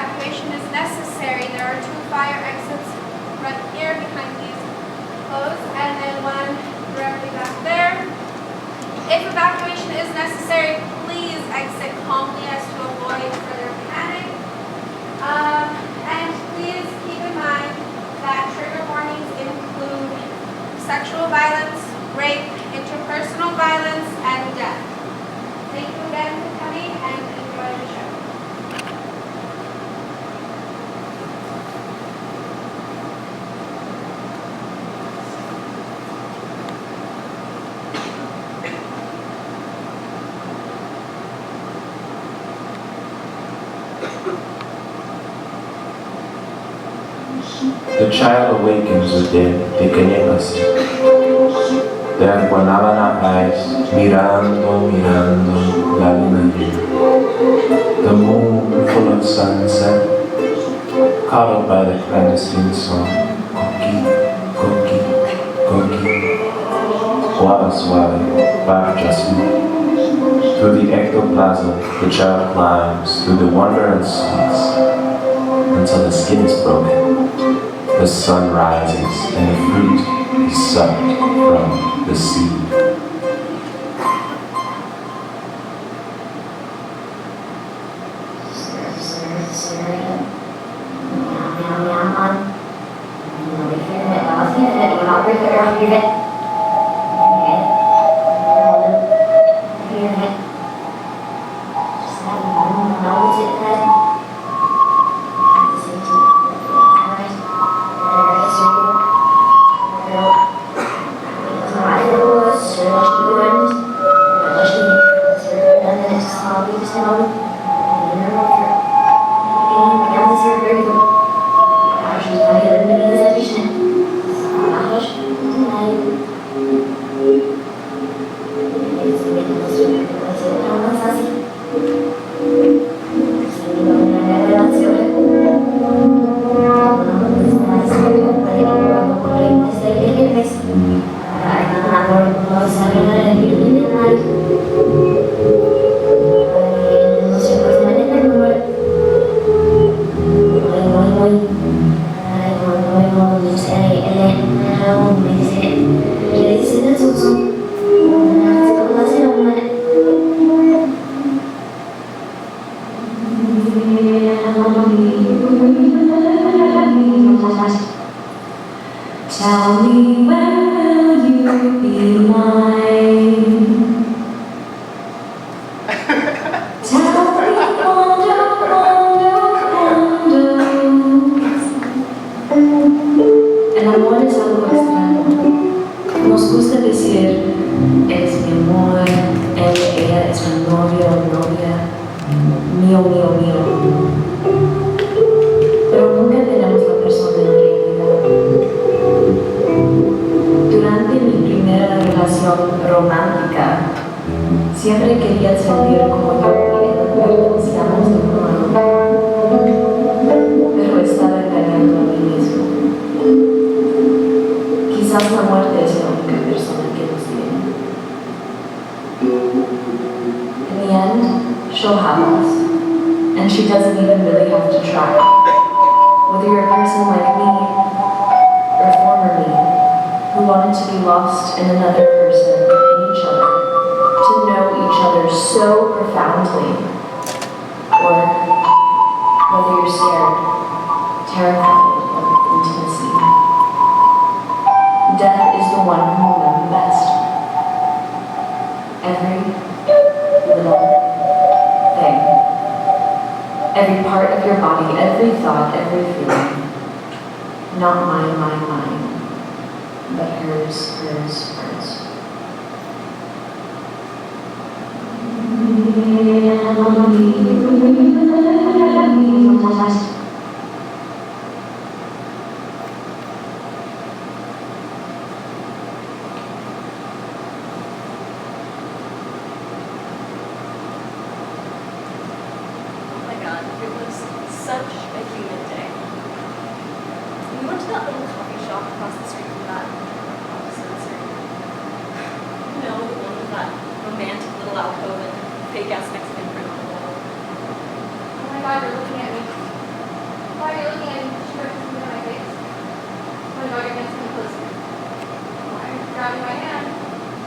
evacuation is necessary, there are 2 fire exits right here behind these closed, and then one directly back there. If evacuation is necessary, please exit calmly as to avoid further panic. And please keep in mind that trigger warnings include sexual violence, rape, interpersonal violence, and death. Thank you again for coming and enjoy the show. The child awakens within, pequeñas. Te encuadraban a eyes, mirando, mirando la luna llena. The moon full of sunset, coddled by the clandestine song. Coqui, coqui, coqui. Suave, suave, barca así. Through the ectoplasm, the child climbs, through the wonder and sweets, until the skin is broken. The sun rises and the fruit is sucked from the seed. Tell me, when will you be mine? Tell me, El amor es algo extraño. Nos gusta decir, es mi amor, él, ella es mi novio o novia, mío, mío, mío. Pero nunca tenemos la persona en realidad. Durante mi primera relación romántica, siempre quería sentir como yo y pertenecíamos de uno a otro, pero estaba engañando a mí mismo. Quizás la muerte es la única persona que nos tiene. In the end, she'll have us, and she doesn't even really have to try. Whether you're a person like me, or former me, who wanted to be lost in another person, in each other, to know each other so profoundly, or whether you're scared, terrified of intimacy. Death is the one who will know the best. Every little thing, every part of your body, every thought, every feeling, not mine, mine, mine, but hers, hers, hers.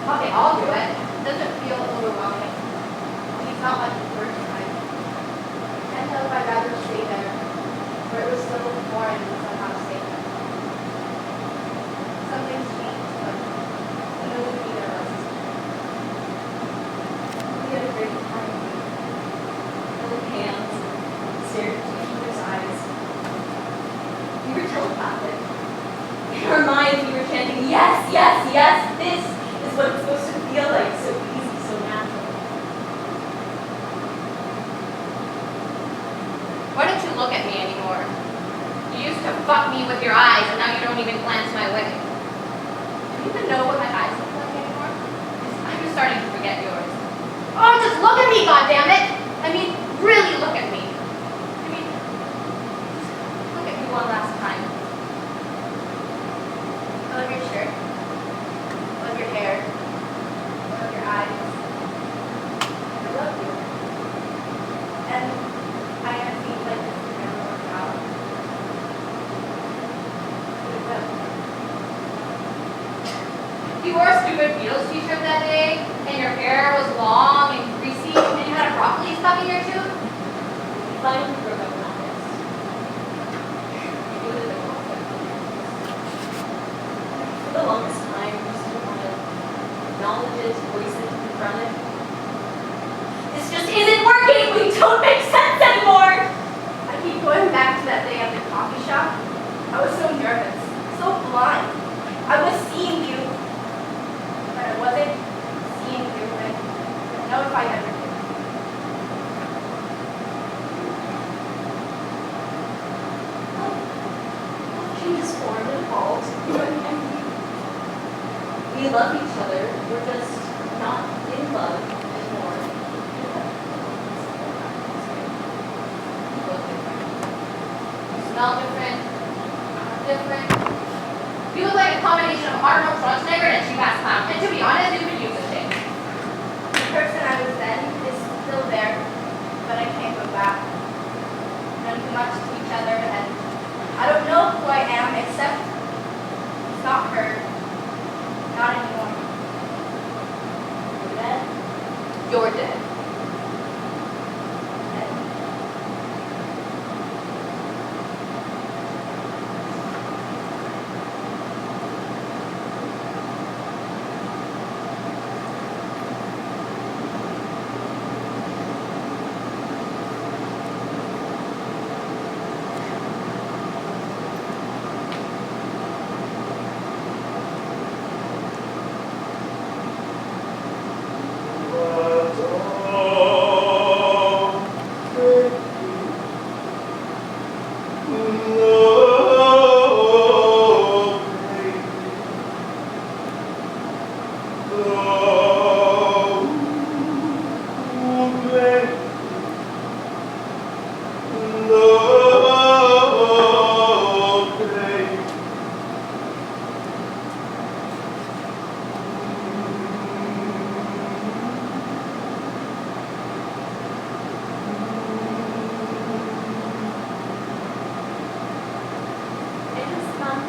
Okay, I'll do it. Does it feel overwhelming? He's not like the first time. I can't tell if I'd rather stay there, where it was still foreign and somehow safe. Something's changed, but he knows neither of us is we had a great time. Held hands, stared into each other's eyes. We were telepathic. In our minds, we were chanting, yes, yes, yes, this is what it's supposed to feel like, so easy, so natural. Why don't you look at me anymore? You used to fuck me with your eyes, and now you don't even glance my way. Do you even know what my eyes look like anymore? I'm just starting to forget yours. Oh, just look at me, goddammit! I mean, really look at me. I mean, just look at me one last time. I love your shirt. I love your hair. I love your eyes. I love you. And I have seen like this never work out. But it will. You wore a stupid Beatles t-shirt that day, and your hair was long and greasy, and you had a broccoli stuck in your tooth. We finally broke up on this. It was a conflict. For the longest time, we just didn't want to acknowledge it, voice it, confront it. This just isn't working! We don't make sense anymore! I keep going back to that day at the coffee shop. I was so nervous, so blind. I was seeing you, but I wasn't seeing you. I don't know if I ever did. Changes formed and evolved. We love each other. We're just not in love anymore. You smell different. Different. You look like a combination of Arnold Schwarzenegger and Shiva's clown. And to be honest, you could use a shake. The person I was then is still there, but I can't go back. We've done too much to each other, and I don't know who I am except it's not her. Not anymore. You're dead. You're dead.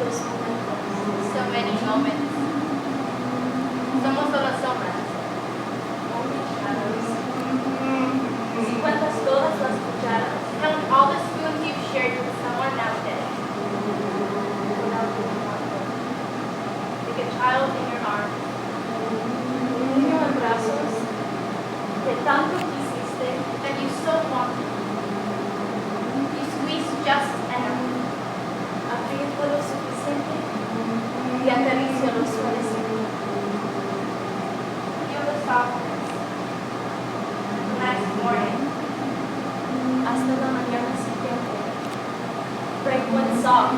So many moments. Somos solo sombras. Only shadows. Si cuentas todas las cucharas. Count all the spoons you've shared with someone now dead. Like a child in your arms. Un niño en brazos. Que tanto quisiste. That you so wanted. You squeezed just enough. Aprieta lo suficiente. Y acaricia lo suavecito. Feel the softness. The next morning. Hasta la mañana siguiente. Break one sock.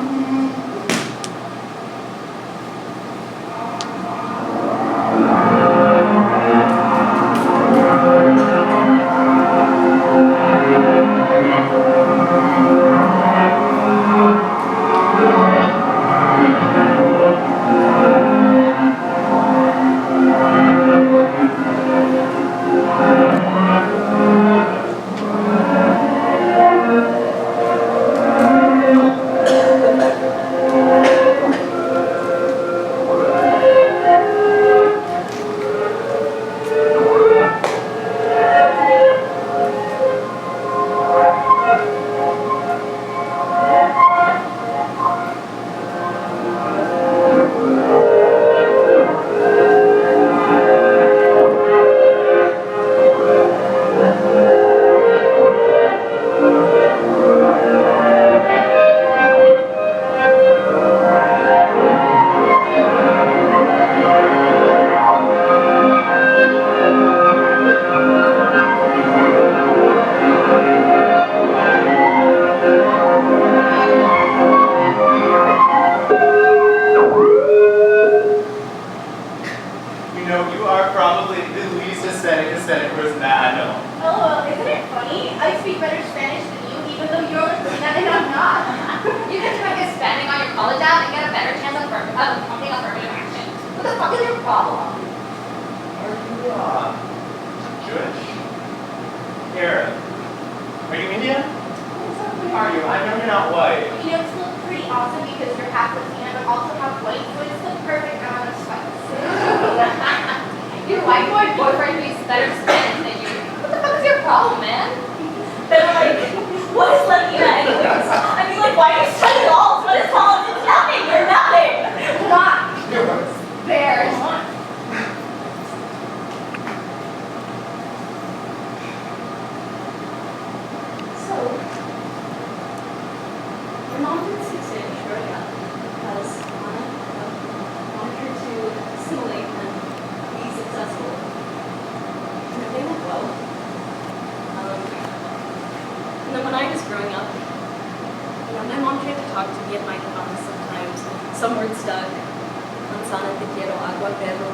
pag sana te quiero agua, pero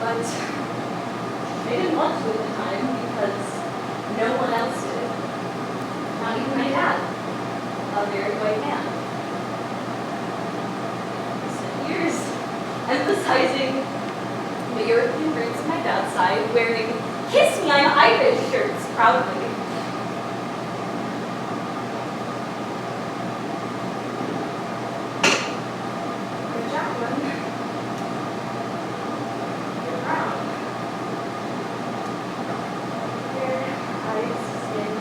but I didn't want to at the time because no one else did. Not even my dad, a very white man. He spent years emphasizing the European roots of my dad's side, wearing "Kiss Me, I'm Irish" shirts proudly. Jacqueline, you're brown. Hair, eyes, skin.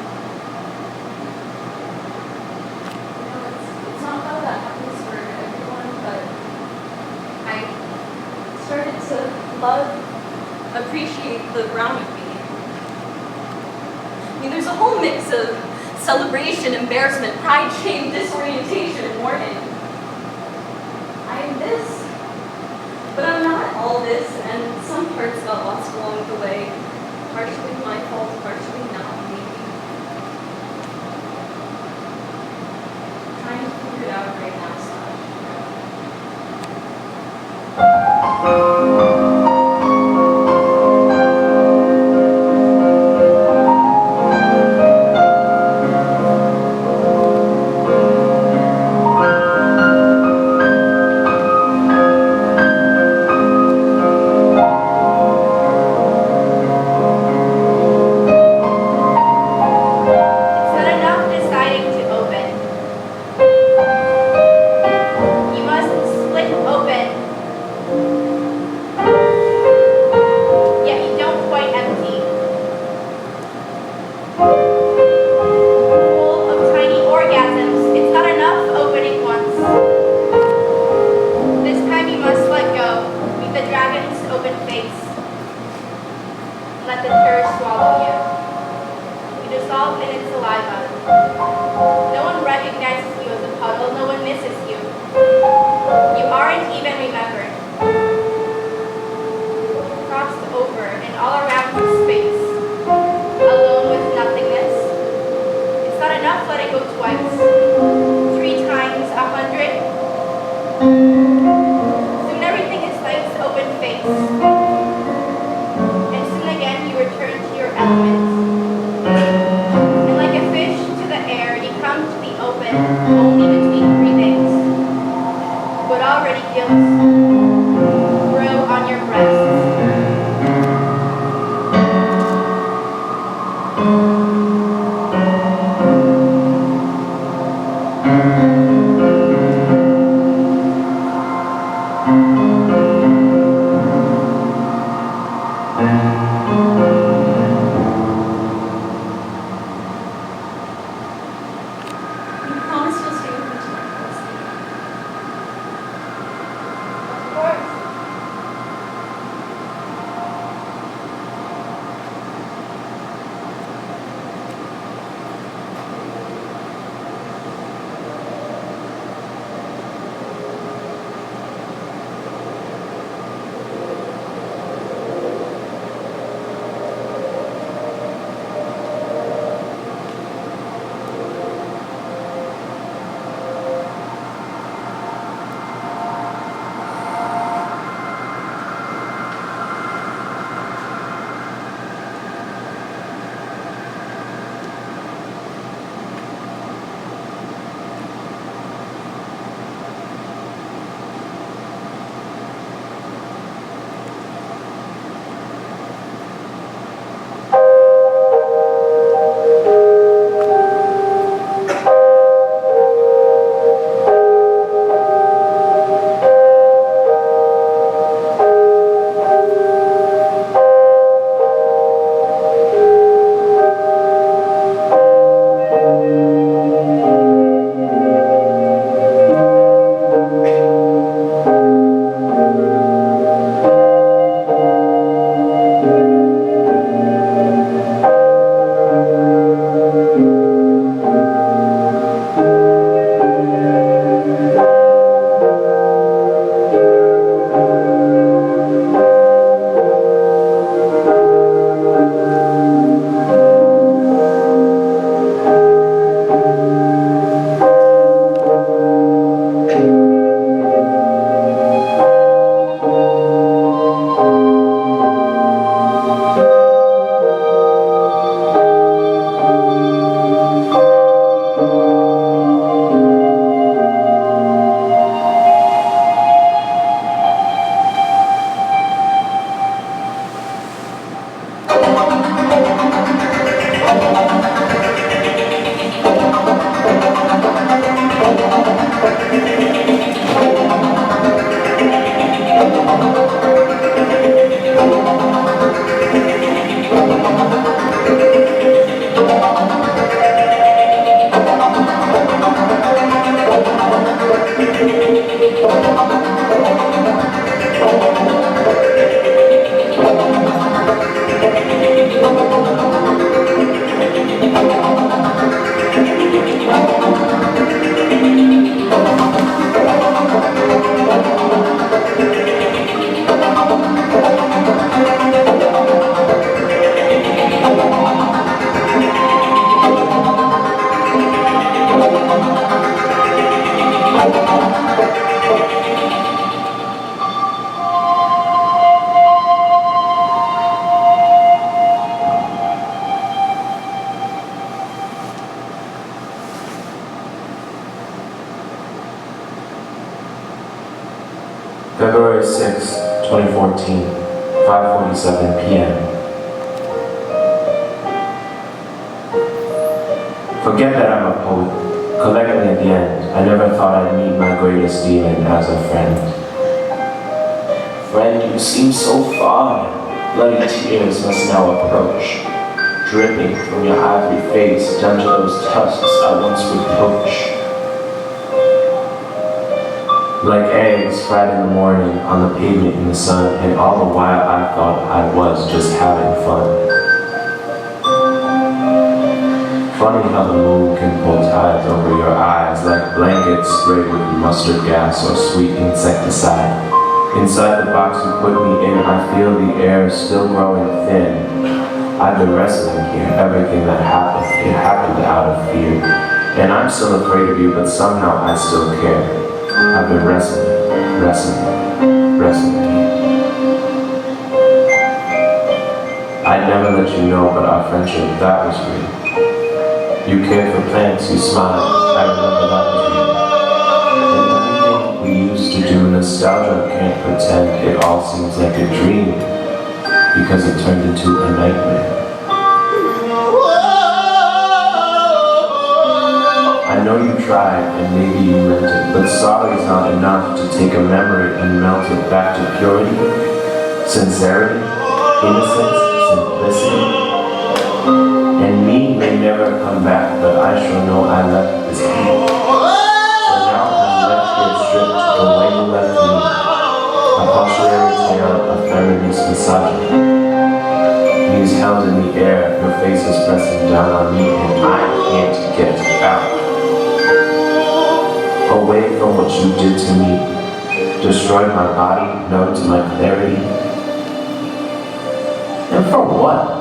You know, it's not how that happens for everyone, but I started to appreciate the brown of me. I mean, there's a whole mix of celebration, embarrassment, pride, shame, disorientation, and mourning. I am this, but I'm not all this, and some parts got lost along the way. Partially my fault, partially not, maybe. I'm trying to figure it out right now, February 6, 2014, 5:47 p.m. Forget that I'm a poet. Collectively at the end, I never thought I'd meet my greatest demon as a friend. Friend, you seem so far. Bloody tears must now approach, dripping from your ivory face down to those tusks I once would poach. Like eggs fried in the morning on the pavement in the sun, and all the while I thought I was just having fun. Funny how the moon can pull tides over your eyes like blankets sprayed with mustard gas or sweet insecticide. Inside the box you put me in, I feel the air still growing thin. I've been wrestling here, everything that happened, it happened out of fear. And I'm still afraid of you, but somehow I still care. I've been wrestling here. I'd never let you know, but our friendship, that was real. You cared for plants, you smiled, I remember that was real. And everything we used to do, nostalgia can't pretend, it all seems like a dream, because it turned into a nightmare. I know you tried, and maybe you meant it, but sorry's not enough to take a memory and melt it back to purity, sincerity, innocence, simplicity. And me may never come back, but I sure know I left this heat. So now I'm left here stripped the way you left me, a cautionary tale of feminist misogyny. Knees held in the air, your face is pressing down on me, and I can't get out. Away from what you did to me, destroyed my body, numbed my clarity. And for what?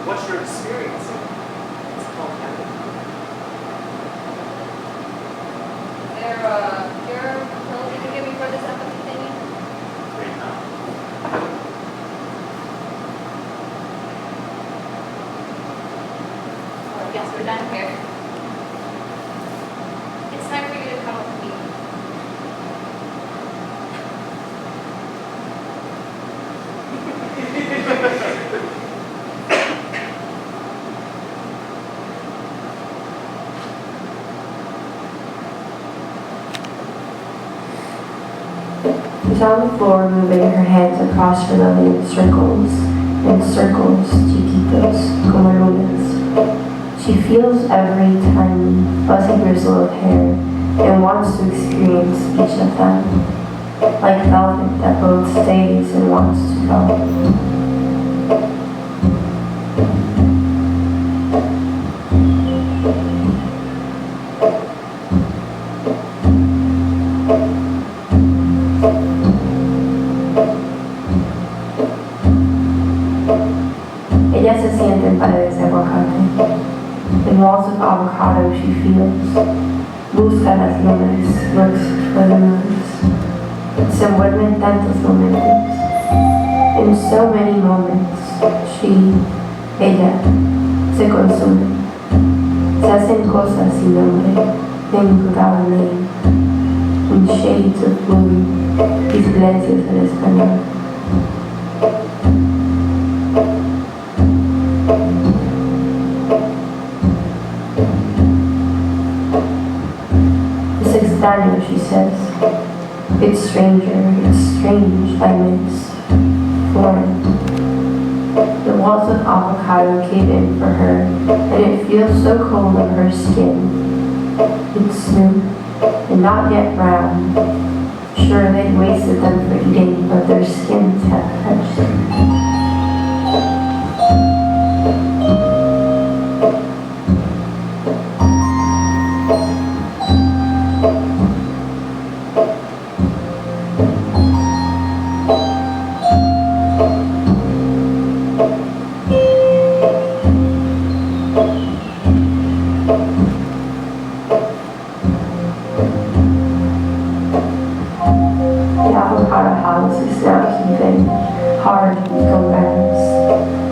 What's your experience? there your pills you can give me for this empathy thingy? Well, I guess we're done here. It's time for you to come with me. She's on the floor, moving her hands across her belly in circles, chiquitos, como lunas. She feels every tiny, fuzzy bristle of hair and wants to experience each of them, like velvet that both stays and wants to go. Ella se siente en paredes de aguacate. In walls of avocado she feels. Busca las nubes, looks for the moons. Se envuelve en tantos momentos. In so many moments, ella, se consume. Se hacen cosas sin nombre, things without a name. In shades of blue, y silencios en español. It's extraño, she says. It's stranger, it's strange, I miss. Foreign. The walls of avocado cave in for her, and it feels so cold on her skin. It's smooth, and not yet brown. Sure, they'd wasted them for eating, but their skins have touched them.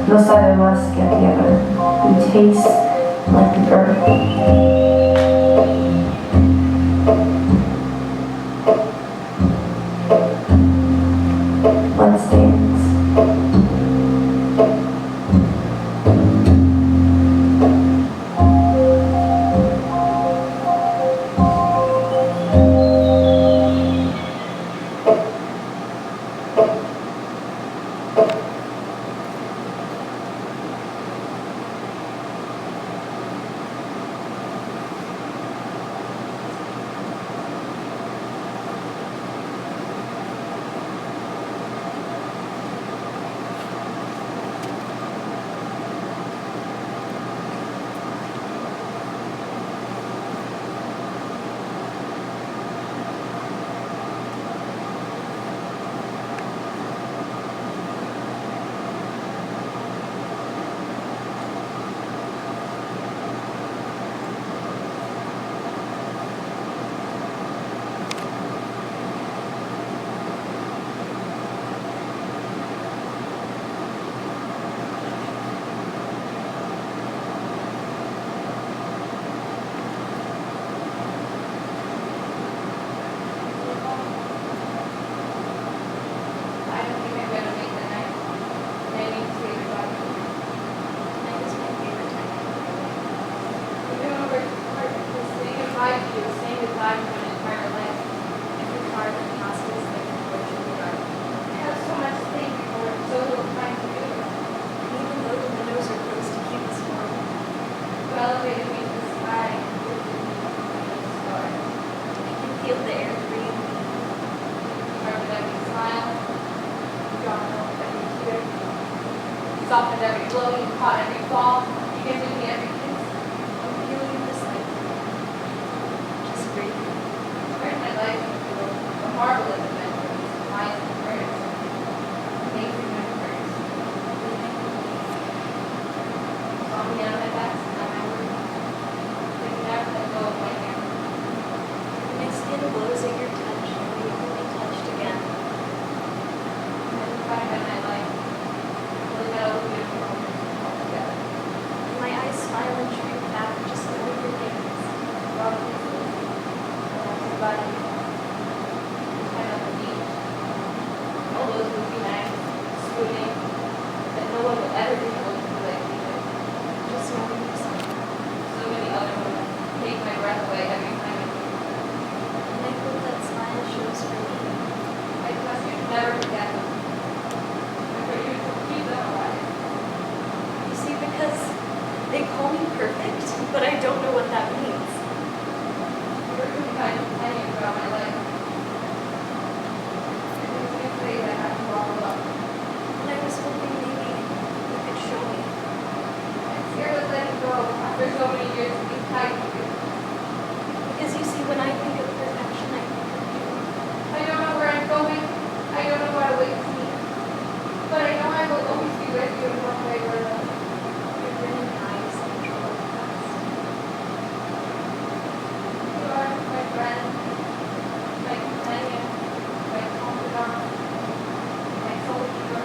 No sabe más que a tierra. It tastes like the earth. Let's dance. Softened every blow, you caught every fall, you give me every kiss. I'm feeling this life. Just breathing. Where's my life? A marvelous adventure, lies and prayers. Amazing memories. Saw me on my best, and my words. for so many years to be tied to you. Because you see, when I think of perfection, I think of you. I don't know where I'm going. I don't know what awaits me. But I know I will always be with you in one way or another. Your grinning eyes control the past. You are my friend, my companion, my confidant, my soldier,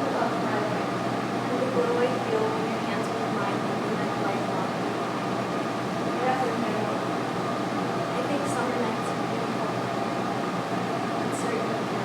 the love of my life. And the glow I feel when your hands hold mine will be like lifelong. Yes, I know. I think summer nights are beautiful. And certain of you.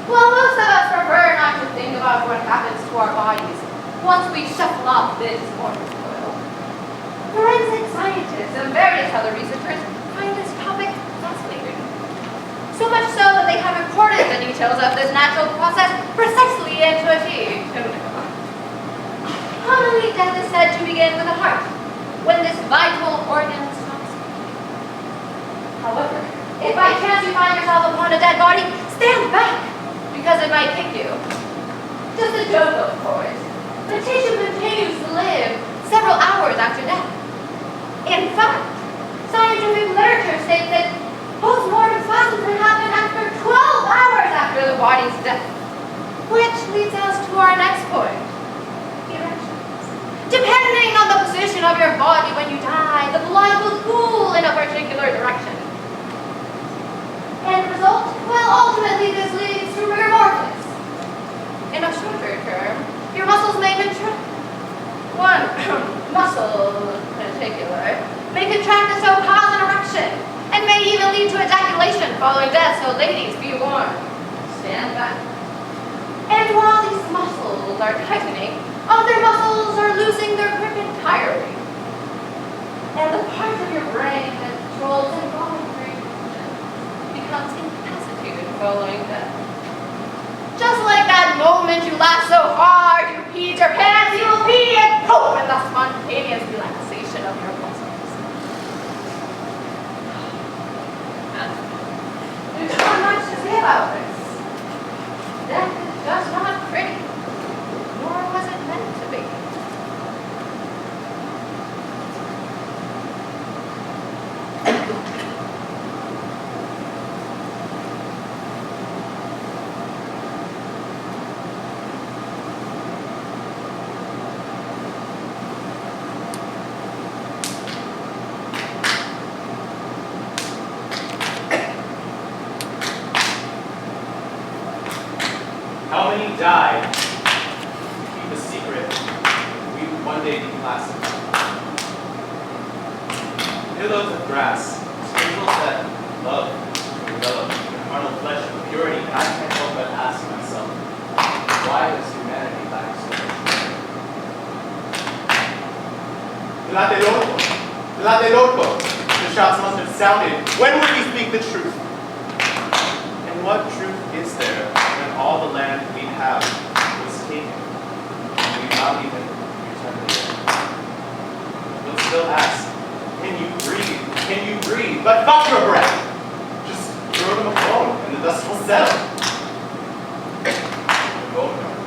Well, most of us prefer not to think about what happens to our bodies once we shuffle off this mortal coil. Forensic scientists and various other researchers find this topic fascinating. So much so that they have imported the details of this natural process precisely into a T. Commonly, death is said to begin with the heart, when this vital organ stops beating. However, if by chance you find yourself upon a dead body, stand back, because it might kick you. Just a joke, of course. The tissue continues to live several hours after death. In fact, scientific literature states that post-mortem plasma can happen after 12 hours after the body's death. Which leads us to our next point. Erections. Depending on the position of your body when you die, the blood will pool in a particular direction. End result? Well, ultimately this leads to rigor mortis. In a shorter term, your muscles may contract. One muscle in particular may contract and so cause an erection, and may even lead to ejaculation following death, so ladies, be warned. Stand back. And while these muscles are tightening, other muscles are losing their grip entirely. And the part of your brain that controls involuntary function becomes incapacitated following death. Just like that moment you laughed so hard you peed your pants, you will pee and poop in the spontaneous relaxation of your muscles. There's not much to say about this. Death is just not pretty, nor was it meant to be. How many died to keep a secret we would one day declassify? Pillows of grass, spirituals that love to develop in carnal flesh and purity, and I can't help but ask myself, why does humanity lack so much? Tlatelolco, the shots must have sounded. When would we speak the truth? And what truth is there when all the land we have was taken, and we not even returned it? We'll still ask, can you breathe? Can you breathe? But fuck your breath! Just throw them a bone and the dust will settle. The bone yard.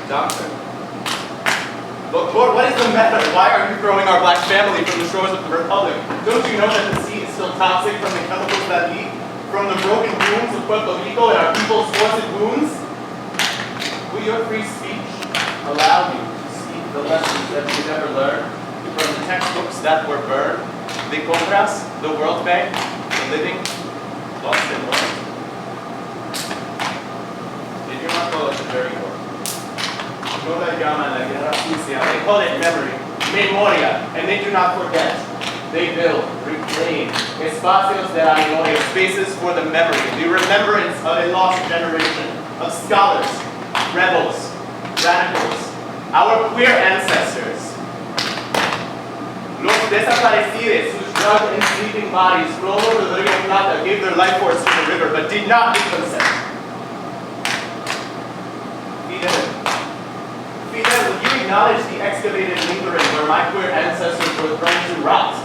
Doctor. Look, Lord, what is the matter? Why are you throwing our black family from the shores of the Republic? Don't you know that the sea is still toxic from the chemicals that leak from the broken wounds of Puerto Rico and our people's forced wounds? Will your free speech allow you to speak the lessons that you never learned from the textbooks that were burned? The Compras, the World Bank, the living, lost and learned? Did you not call it the very word? No la llaman la guerra sucia. They call it memory. memoria, and they do not forget. They build, reclaim, espacios de la memoria, spaces for the memory, the remembrance of a lost generation of scholars, rebels, radicals, our queer ancestors. Los desaparecidos, whose drugged and sleeping bodies rolled over the Rio Plata, gave their life force to the river, but did not give consent. Fidel, will you acknowledge the excavated lingering where my queer ancestors were thrown to rot?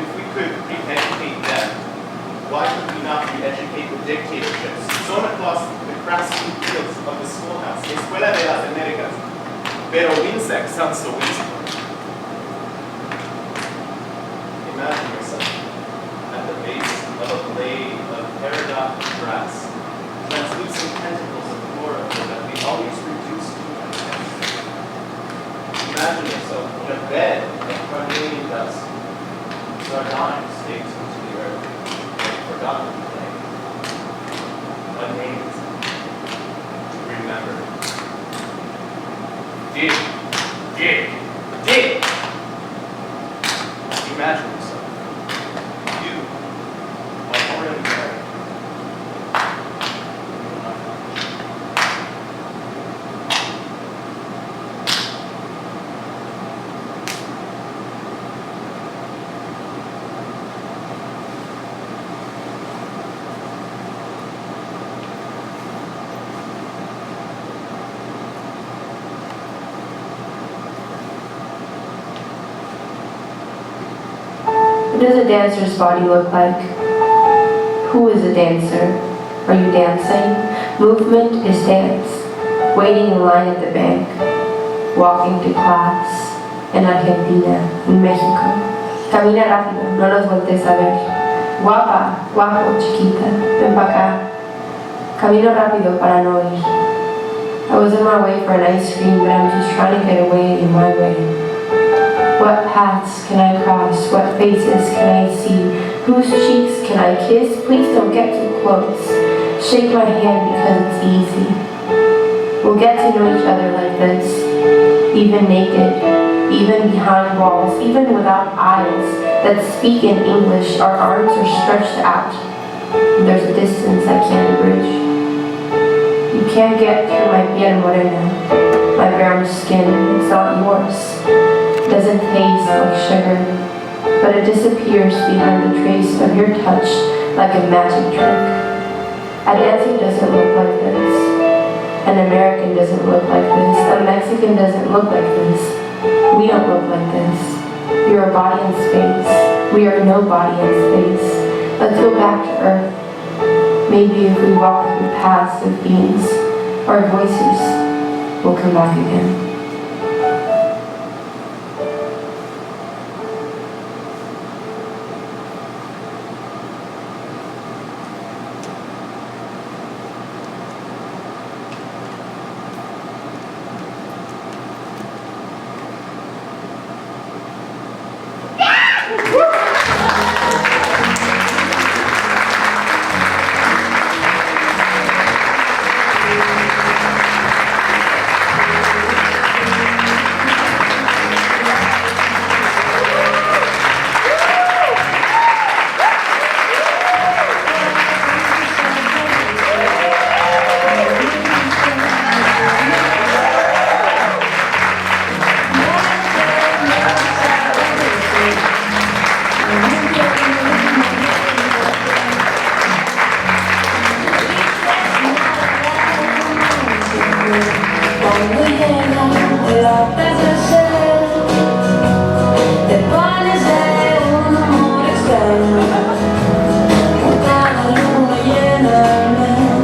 If we could re-educate them, why could we not re-educate the dictatorships sown across the grassy fields of the schoolhouse, Escuela de las Américas? Pero insects sound so wasteful. Imagine yourself at the base of a blade of peridot grass, translucent tentacles of chlorophyll that we always reduce to insects. Imagine yourself in a bed of carnelian dust, sardonic stakes into the earth, like forgotten flame, unnamed, to remember. Dig. Imagine yourself. You are already there. What does a dancer's body look like? Who is a dancer? Are you dancing? Movement is dance. Waiting in line at the bank. Walking to class. En Argentina. En México. Camina rápido, no los voltees a ver. Guapa, guapo, chiquita, ven pa' acá. Camino rápido para no ir. I was on my way for an ice cream, but I'm just trying to get away in my way. What paths can I cross? What faces can I see? Whose cheeks can I kiss? Please don't get too close. Shake my hand because it's easy. We'll get to know each other like this. Even naked, even behind walls, even without eyes that speak in English, our arms are stretched out. There's a distance I can't bridge. You can't get through my piel morena, my brown skin. It's not yours. Doesn't taste like sugar, but it disappears behind the trace of your touch like a magic trick. A dancer doesn't look like this. An American doesn't look like this. A Mexican doesn't look like this. We don't look like this. You're a body in space. We are no body in space. Let's go back to Earth. Maybe if we walk through paths of beings, our voices will come back again.